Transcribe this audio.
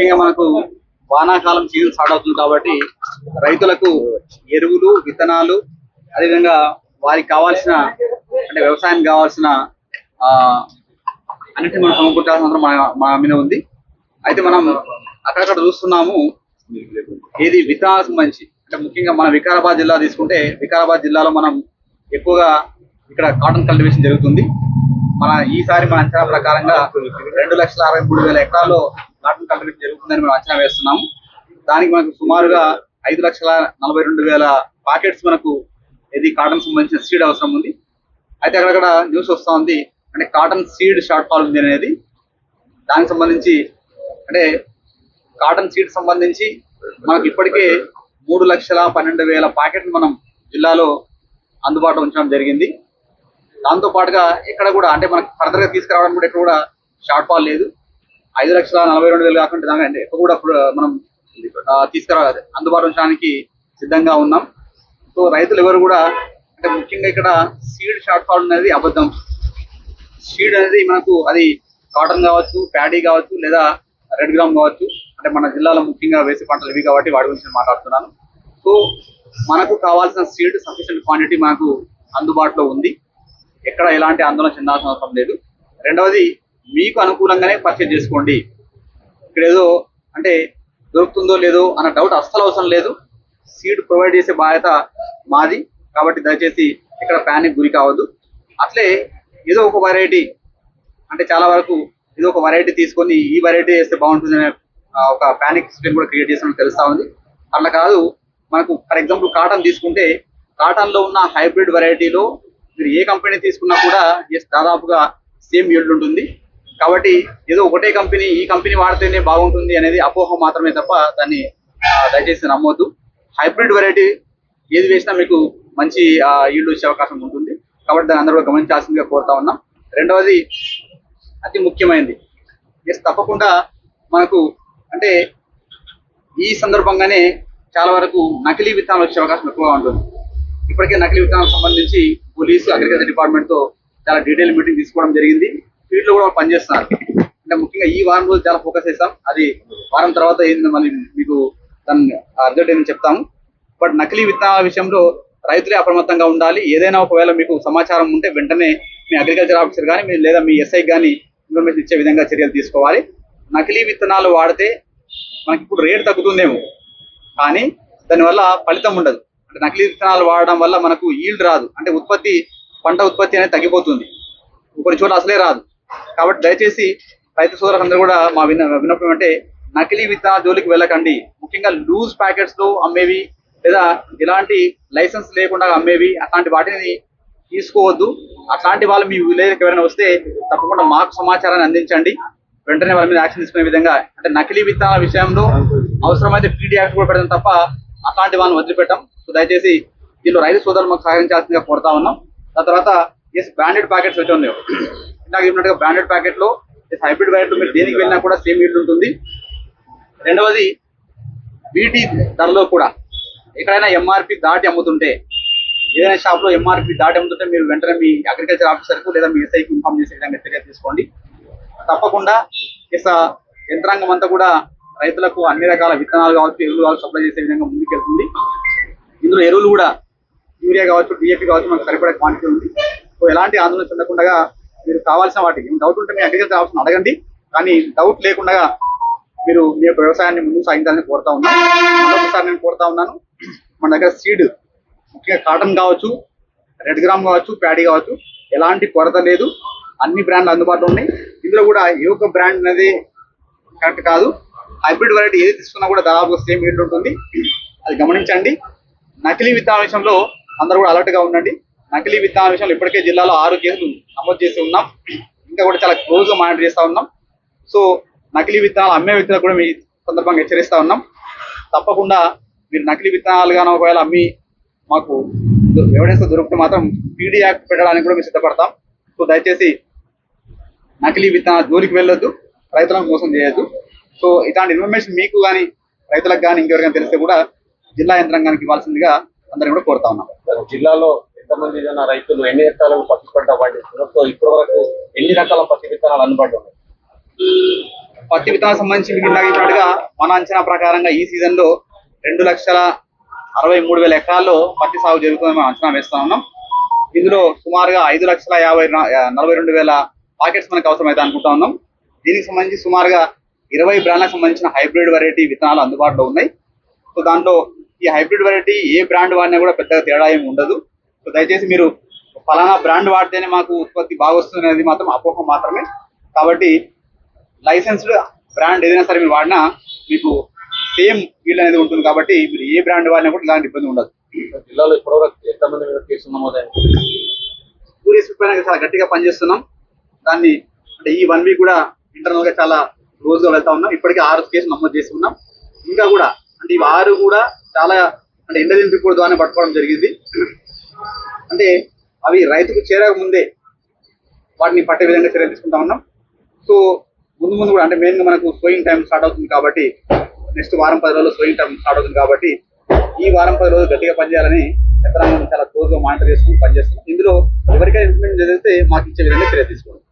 ముఖ్యంగా మనకు వానాకాలం సీజన్ స్టార్ట్ అవుతుంది కాబట్టి రైతులకు ఎరువులు, విత్తనాలు, అదేవిధంగా వారికి కావాల్సిన అంటే వ్యవసాయానికి కావాల్సిన అన్నిటిని మనం సమకూర్చాల్సిన అవసరం మన మీద ఉంది. అయితే మనం అక్కడక్కడ చూస్తున్నాము ఏది విత్తనాలకు సంబంధించి అంటే ముఖ్యంగా మన వికారాబాద్ జిల్లా తీసుకుంటే వికారాబాద్ జిల్లాలో మనం ఎక్కువగా ఇక్కడ కాటన్ కల్టివేషన్ జరుగుతుంది. ఈసారి మన అంచనా ప్రకారంగా 2,63,000 ఎకరాల్లో కాటన్ కల్టివేషన్ జరుగుతుందని మనం అంచనా వేస్తున్నాము. దానికి మనకు సుమారుగా 5,42,000 పాకెట్స్ మనకు ఇది కాటన్ సంబంధించిన సీడ్ అవసరం ఉంది. అయితే అక్కడక్కడ న్యూస్ వస్తూ ఉంది అంటే కాటన్ సీడ్ షార్ట్ ఫాల్ ఉంది అనేది. దానికి సంబంధించి అంటే కాటన్ సీడ్ సంబంధించి మనకు ఇప్పటికే 3,12,000 ప్యాకెట్లు మనం జిల్లాలో అందుబాటులో ఉంచడం జరిగింది. దాంతో పాటుగా ఇక్కడ కూడా అంటే మనకు ఫర్దర్ గా తీసుకురావడానికి కూడా ఇక్కడ కూడా షార్ట్ ఫాల్ లేదు. 5,42,000 కాకుండా దానికంటే ఎక్కువ కూడా మనం అందుబాటులో ఉంచడానికి సిద్ధంగా ఉన్నాం. సో రైతులు ఎవరు కూడా అంటే ముఖ్యంగా ఇక్కడ సీడ్ షార్ట్ ఫాల్ అనేది అబద్ధం. సీడ్ అనేది మనకు అది కాటన్ కావచ్చు, ప్యాడీ కావచ్చు, లేదా రెడ్ గ్రామ్ కావచ్చు. అంటే మన జిల్లాలో ముఖ్యంగా వేసే పంటలు ఇవి కాబట్టి వాటి గురించి మాట్లాడుతున్నాను. సో మనకు కావాల్సిన సీడ్ సఫిషియెంట్ క్వాంటిటీ మనకు అందుబాటులో ఉంది. ఎక్కడ ఎలాంటి ఆందోళన చెందాల్సిన అవసరం లేదు. రెండవది మీకు అనుకూలంగానే పర్చేజ్ చేసుకోండి. ఇక్కడ ఏదో అంటే దొరుకుతుందో లేదో అన్న డౌట్ అస్సలు అవసరం లేదు. సీడ్ ప్రొవైడ్ చేసే బాధ్యత మాది కాబట్టి దయచేసి ఇక్కడ ప్యానిక్ గురి కావద్దు. అట్లే ఏదో ఒక వెరైటీ అంటే చాలా వరకు ఏదో ఒక వెరైటీ తీసుకొని ఈ వెరైటీ వేస్తే బాగుంటుంది అనే ఒక ప్యానిక్ సిస్టమ్ కూడా క్రియేట్ చేసినట్టు తెలుస్తా ఉంది. అట్లా కాదు, మనకు ఫర్ ఎగ్జాంపుల్ కాటన్ తీసుకుంటే కాటన్ లో ఉన్న హైబ్రిడ్ వెరైటీలో మీరు ఏ కంపెనీ తీసుకున్నా కూడా దాదాపుగా సేమ్ ఈల్డ్ ఉంటుంది. కాబట్టి ఏదో ఒకటే కంపెనీ ఈ కంపెనీ వాడితేనే బాగుంటుంది అనేది అపోహ మాత్రమే తప్ప దాన్ని దయచేసి నమ్మొద్దు. హైబ్రిడ్ వెరైటీ ఏది వేసినా మీకు మంచి ఈల్డ్ వచ్చే అవకాశం ఉంటుంది. కాబట్టి దాన్ని అందరూ కూడా గమనించాల్సిందిగా కోరుతా ఉన్నాం. రెండవది అతి ముఖ్యమైనది తప్పకుండా మనకు అంటే ఈ సందర్భంగానే చాలా వరకు నకిలీ విత్తనాలు వచ్చే అవకాశం ఎక్కువగా ఉంటుంది. ఇప్పటికే నకిలీ విత్తనాలకు సంబంధించి పోలీసు, అగ్రికల్చర్ డిపార్ట్మెంట్ తో చాలా డీటెయిల్ మీటింగ్ తీసుకోవడం జరిగింది. ఫీల్డ్ లో కూడా పనిచేస్తున్నారు. అంటే ముఖ్యంగా ఈ వారం రోజు చాలా ఫోకస్ చేస్తాం. అది వారం తర్వాత ఏంది మళ్ళీ మీకు దాన్ని రిజల్ట్ ఏందని చెప్తాము. బట్ నకిలీ విత్తనాల విషయంలో రైతులే అప్రమత్తంగా ఉండాలి. ఏదైనా ఒకవేళ మీకు సమాచారం ఉంటే వెంటనే మీ అగ్రికల్చర్ ఆఫీసర్ కానీ లేదా మీ ఎస్ఐ కానీ ఇన్ఫర్మేషన్ ఇచ్చే విధంగా చర్యలు తీసుకోవాలి. నకిలీ విత్తనాలు వాడితే మనకి ఇప్పుడు రేట్ తగ్గుతుందేమో కానీ దానివల్ల ఫలితం ఉండదు. అంటే నకిలీ విత్తనాలు వాడడం వల్ల మనకు ఈల్డ్ రాదు. అంటే పంట ఉత్పత్తి అనేది తగ్గిపోతుంది. కొన్ని చోట్ల అసలే రాదు. కాబట్టి దయచేసి రైతు సోదరులందరూ కూడా మా విన్నపం అంటే నకిలీ విత్తనాల జోలికి వెళ్ళకండి. ముఖ్యంగా లూజ్ ప్యాకెట్స్ లో అమ్మేవి లేదా ఎలాంటి లైసెన్స్ లేకుండా అమ్మేవి అట్లాంటి వాటిని తీసుకోవద్దు. అట్లాంటి వాళ్ళు మీ విలేజ్కి ఎవరైనా వస్తే తప్పకుండా మాకు సమాచారాన్ని అందించండి. వెంటనే వాళ్ళ మీద యాక్షన్ తీసుకునే విధంగా అంటే నకిలీ విత్తనాల విషయంలో అవసరమైతే పీడీ యాక్ట్ కూడా పెడతాం తప్ప అట్లాంటి వాళ్ళని వదిలిపెట్టాం. సో దయచేసి దీనిలో రైతు సోదరులు మాకు సహకరించాల్సిందిగా కోరుతా ఉన్నాం. దాని తర్వాత బ్రాండెడ్ ప్యాకెట్స్ వచ్చి ఉన్నాయి. ఇందాక చెప్పినట్టుగా బ్రాండెడ్ ప్యాకెట్ లో హైబ్రిడ్ వెరైటీ మీరు దేనికి వెళ్ళినా కూడా సేమ్ ఈల్డ్ ఉంటుంది. రెండవది వీటి ధరలో కూడా ఎక్కడైనా ఎంఆర్పి దాటి అమ్ముతుంటే ఏదైనా షాప్ లో ఎంఆర్పి దాటి అమ్ముతుంటే మీరు వెంటనే మీ అగ్రికల్చర్ ఆఫీసర్ కు లేదా మీ ఎస్ఐకి ఇన్ఫార్మ్ చేసే విధంగా చర్య తీసుకోండి. తప్పకుండా యంత్రాంగం అంతా కూడా రైతులకు అన్ని రకాల విత్తనాలు కావచ్చు, ఎరువులు కావచ్చు సప్లై చేసే విధంగా ముందుకెళ్తుంది. ఇందులో ఎరువులు కూడా యూరియా కావచ్చు, డిఏపి కావచ్చు మనకు సరిపడే క్వాంటిటీ ఉంది. సో ఎలాంటి ఆందోళన చెందకుండా మీరు కావాల్సిన వాటికి డౌట్ ఉంటే మీ అగ్రికల్చర్ ఆఫీసర్ అడగండి. కానీ డౌట్ లేకుండా మీరు మీ యొక్క వ్యవసాయాన్ని ముందుకు సాగించాలని కోరుతా ఉన్నాను. మరొకసారి నేను కోరుతా ఉన్నాను, మన దగ్గర సీడ్ ముఖ్యంగా కాటన్ కావచ్చు, రెడ్ గ్రామ్ కావచ్చు, ప్యాడీ కావచ్చు ఎలాంటి కొరత లేదు. అన్ని బ్రాండ్లు అందుబాటులో ఉన్నాయి. ఇందులో కూడా ఏ ఒక్క బ్రాండ్ అనేది కరెక్ట్ కాదు. హైబ్రిడ్ వెరైటీ ఏది తీసుకున్నా కూడా దాదాపు సేమ్ ఈల్డ్ ఉంటుంది. అది గమనించండి. నకిలీ విత్తనాల విషయంలో అందరూ కూడా అలర్ట్ గా ఉండండి. నకిలీ విత్తనాల విషయంలో ఇప్పటికే జిల్లాలో 6 కేసులు నమోదు చేసి ఉన్నాం. ఇంకా కూడా చాలా క్లోజ్ గా మానిటర్ చేస్తా ఉన్నాం. సో నకిలీ విత్తనాలు అమ్మే వ్యక్తులకు కూడా మీ సందర్భంగా హెచ్చరిస్తా ఉన్నాం. తప్పకుండా మీరు నకిలీ విత్తనాలు గాను ఒకవేళ అమ్మి మాకు ఎవిడెన్స్ దొరికితే మాత్రం పీడీ యాక్ట్ పెట్టడానికి కూడా మేము సిద్ధపడతాం. సో దయచేసి నకిలీ విత్తనాల జోలికి వెళ్ళొద్దు, రైతులను మోసం చేయొద్దు. సో ఇలాంటి ఇన్ఫర్మేషన్ మీకు కానీ రైతులకు కానీ ఇంకెవరికైనా తెలిస్తే కూడా జిల్లా యంత్రాంగానికి ఇవ్వాల్సిందిగా అందరినీ కూడా కోరుతా ఉన్నాం. జిల్లాలో ఎంతమంది రైతులు ఎన్ని ఎకరాలకు పత్తి పంట పండిస్తున్నారు? సో ఇప్పటి వరకు ఎన్ని రకాల పత్తి విత్తనాలు అందుబాటులో ఉన్నాయి? పత్తి విత్తనాలకు సంబంధించి మీకు ఇందాక చెప్పినట్టుగా మన అంచనా ప్రకారంగా ఈ సీజన్ లో 2,63,000 ఎకరాల్లో పత్తి సాగు జరుగుతుందని మనం అంచనా వేస్తా ఉన్నాం. ఇందులో సుమారుగా 5,42,000 పాకెట్స్ మనకు అవసరమైతే అనుకుంటా ఉన్నాం. దీనికి సంబంధించి సుమారుగా 20 బ్రాండ్లకు సంబంధించిన హైబ్రిడ్ వెరైటీ విత్తనాలు అందుబాటులో ఉన్నాయి. సో దాంట్లో ఈ హైబ్రిడ్ వెరైటీ ఏ బ్రాండ్ వాడినా కూడా పెద్దగా తేడా ఏమి ఉండదు. సో దయచేసి మీరు ఫలానా బ్రాండ్ వాడితేనే మాకు ఉత్పత్తి బాగా వస్తుంది అనేది మాత్రం అపోహ మాత్రమే. కాబట్టి లైసెన్స్డ్ బ్రాండ్ ఏదైనా సరే మీరు వాడినా మీకు సేమ్ ఫీల్డ్ అనేది ఉంటుంది. కాబట్టి మీరు ఏ బ్రాండ్ వాడినా కూడా ఇలాంటి ఇబ్బంది ఉండదు. జిల్లాలో ఇప్పటివరకు ఎంతమంది మీద కేసులు నమోదయ్యాయి? టూరిస్ట్ పైన చాలా గట్టిగా పనిచేస్తున్నాం. దాన్ని అంటే ఈ 1 వీక్ కూడా ఇంటర్నల్ గా చాలా రోజుగా వెళ్తా ఉన్నాం. ఇప్పటికే 6 కేసులు నమోదు చేసి ఉన్నాం. ఇంకా కూడా అంటే ఈ 6 కూడా చాలా అంటే ఇంటెలిజెన్స్ రిపోర్ట్ ద్వారా పట్టుకోవడం జరిగింది. అంటే అవి రైతుకు చేరక ముందే వాటిని పట్టే విధంగా చర్యలు తీసుకుంటా ఉన్నాం. సో ముందు ముందు కూడా అంటే మెయిన్ గా మనకు సోయింగ్ టైం స్టార్ట్ అవుతుంది కాబట్టి నెక్స్ట్ వారం 10 రోజుల్లో సోయింగ్ టైం స్టార్ట్ అవుతుంది కాబట్టి ఈ వారం 10 రోజులు గట్టిగా పనిచేయాలని యంత్రాంగం చాలా క్లోజ్ గా మానిటర్ చేసుకుని పనిచేస్తున్నాం. ఇందులో ఎవరికైనా ఇంప్లిమెంట్ చేస్తే మాకు ఇచ్చే విధంగా చర్య తీసుకోండి.